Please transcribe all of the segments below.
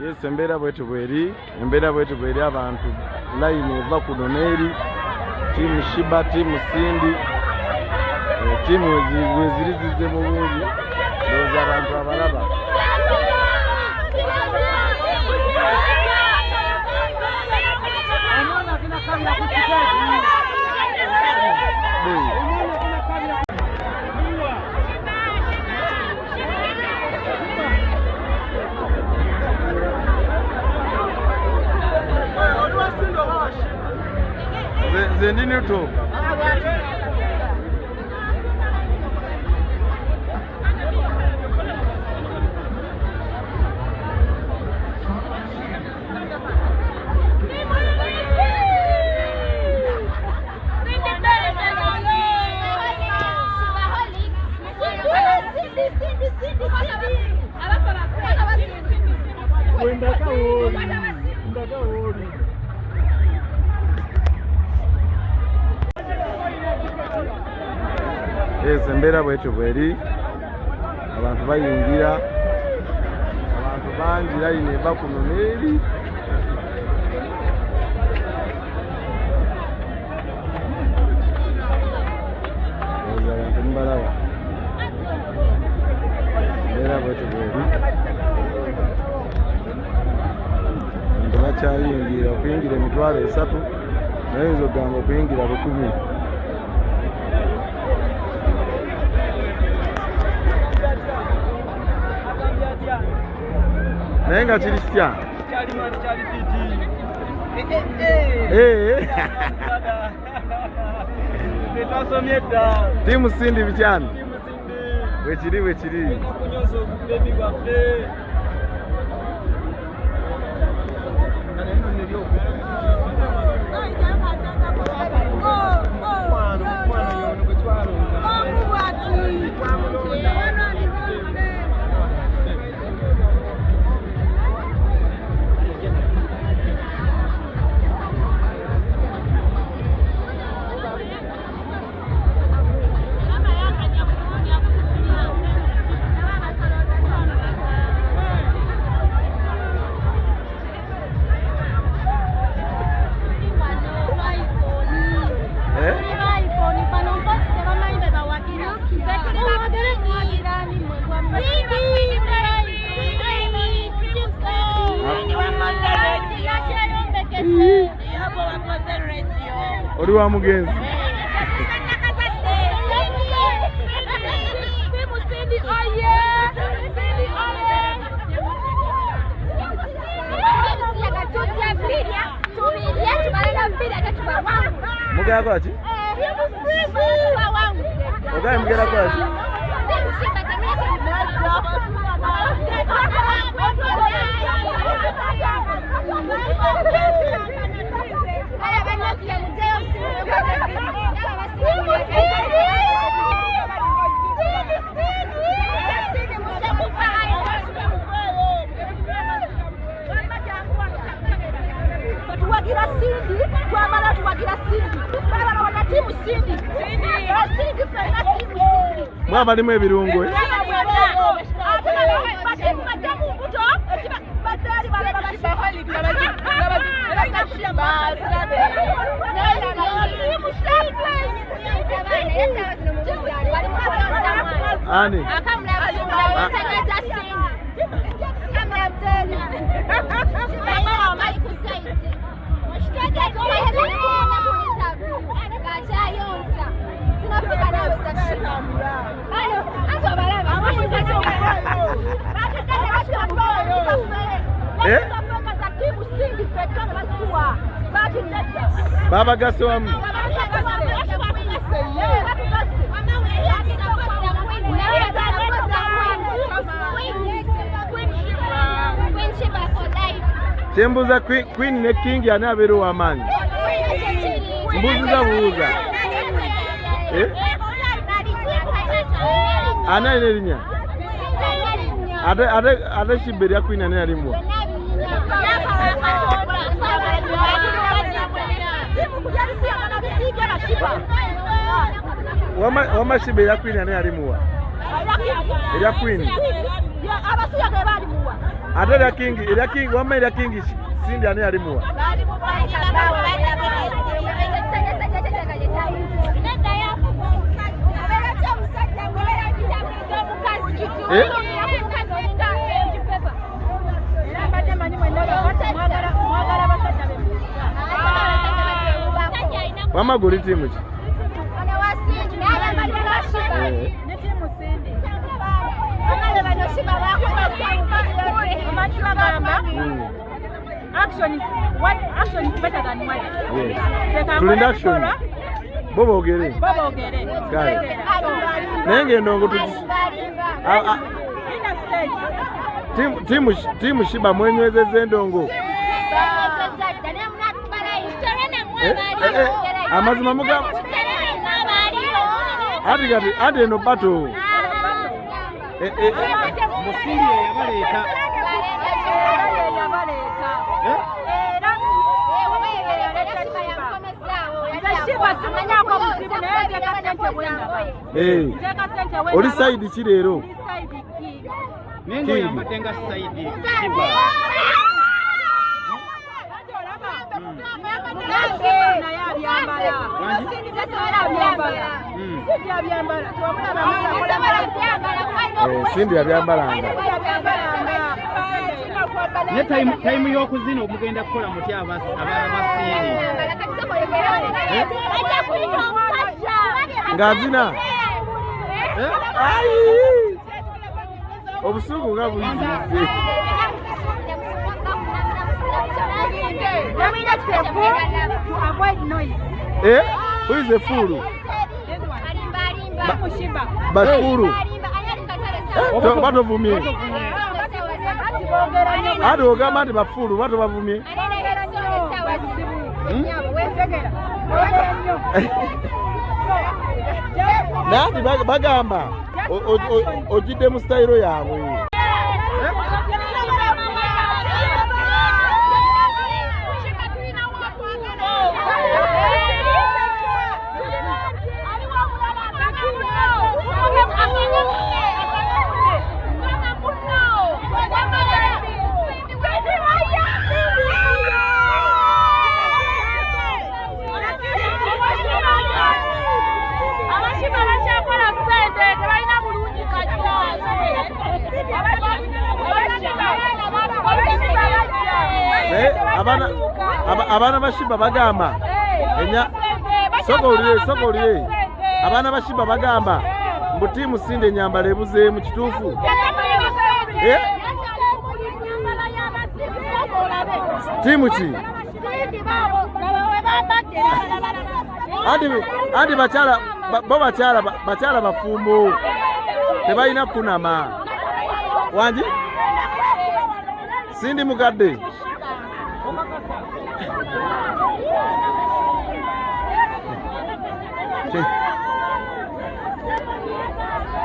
Yes, embera bwetu bweri abantu line eva kuno neri timu Sheebah timu Sindi timu wezirizize mu bungi ndoza abantu abalaba Zendini to Yes, embera bwetu bweri abantu bayingira abantu bangira ine eva kuno neri abantu mbalaba embera bwetu bweri abantu bakyayingira okuyingira emitwalo 3 naye nzo gamba okuyingira 10. Nenga chiri kitya? Chali mani chali fiti. Betasomyedda. Timu Sindi bichani. Timu Sindi. Wechiri. Kunyozo baby waffe. Oriwa mugenzi. Mugera kwachi? Ogaye mugera kwachi? Mwaba limu ebirungo. Ani. Baba Gaswam. Tembuza Queen ne King yana beru amani. Mbuzi za buuza. Ana ilerinya. Ada Sheebah Queen ana alimwa. Wama Sheebah Queen ana alimwa. Eya Queen. ate era king wamma era king Sindi ani alimuwa Mama guri timu ki? Action is better than words. Yes. Tulinda action. Bobo ogere. Kale. Nenge ndongo timu Sheebah mwenywezeze ndongo. Amazima muga. Adi eno bato. Musindi yabaleta. Oli side ki leero? Nengo yamatenga side Sheebah. Sindi yabyambalanga. Ne time y'okuzina omugenda kukola muti abasindi. Ngazina. Obusungu nga buyize. To avoid noise. Who is a fool? Sheebah. But fool. Bato vumie. Ado ogamba nti bafulu bato bavumie. Nandi bagamba ojidde mu style yaabwe. Abana ba Sheebah bagamba sokoliye abana ba Sheebah bagamba mbu timu Sindi enyambala ebuze mu kituufu. Timu ki? Andi bakyala bafumbo tebalina kunama. Wanji? Sindi mukadde.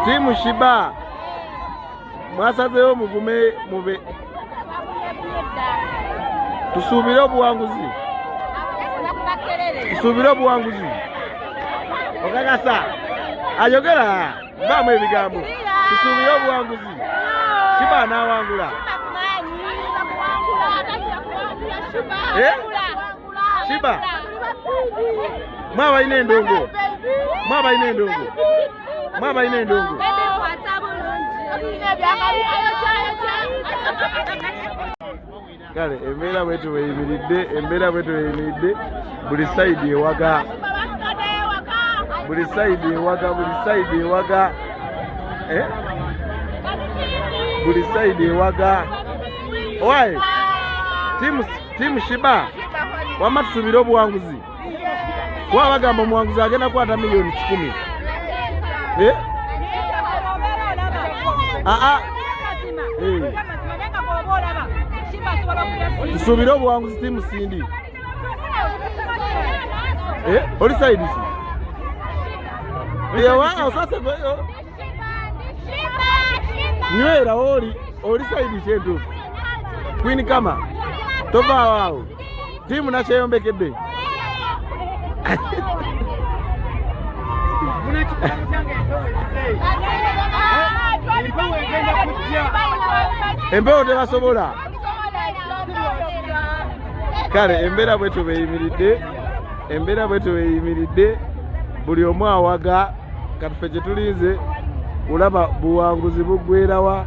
Timu Sheebah mwasazeewo mugume mube tusuubire obuwanguzi. Okakasa ayogera baamu ebigambo tusuubire obuwanguzi. Sheebah n'awangula. Sheebah mwabalina endongo. Kale embeera bwetu weyimiridde buli side ewaga. Owaye timu Sheebah wamma tusuubire obuwanguzi. Kuba bagamba omuwanguzi agenda kukwata miliyoni 10. Tusuubire obuwanguzi timu Sindi. Oli side ki? Osase nywera oli side ki entuufu? Queen Kama tovaawo awo. Timu nakyeyombekedde. Empewo egenda kujja. Empewo tebasobola. Kale embeera bwetu beyimiridde buli omu awaga katufe kye tulinze kulaba buwanguzi buggweerawa.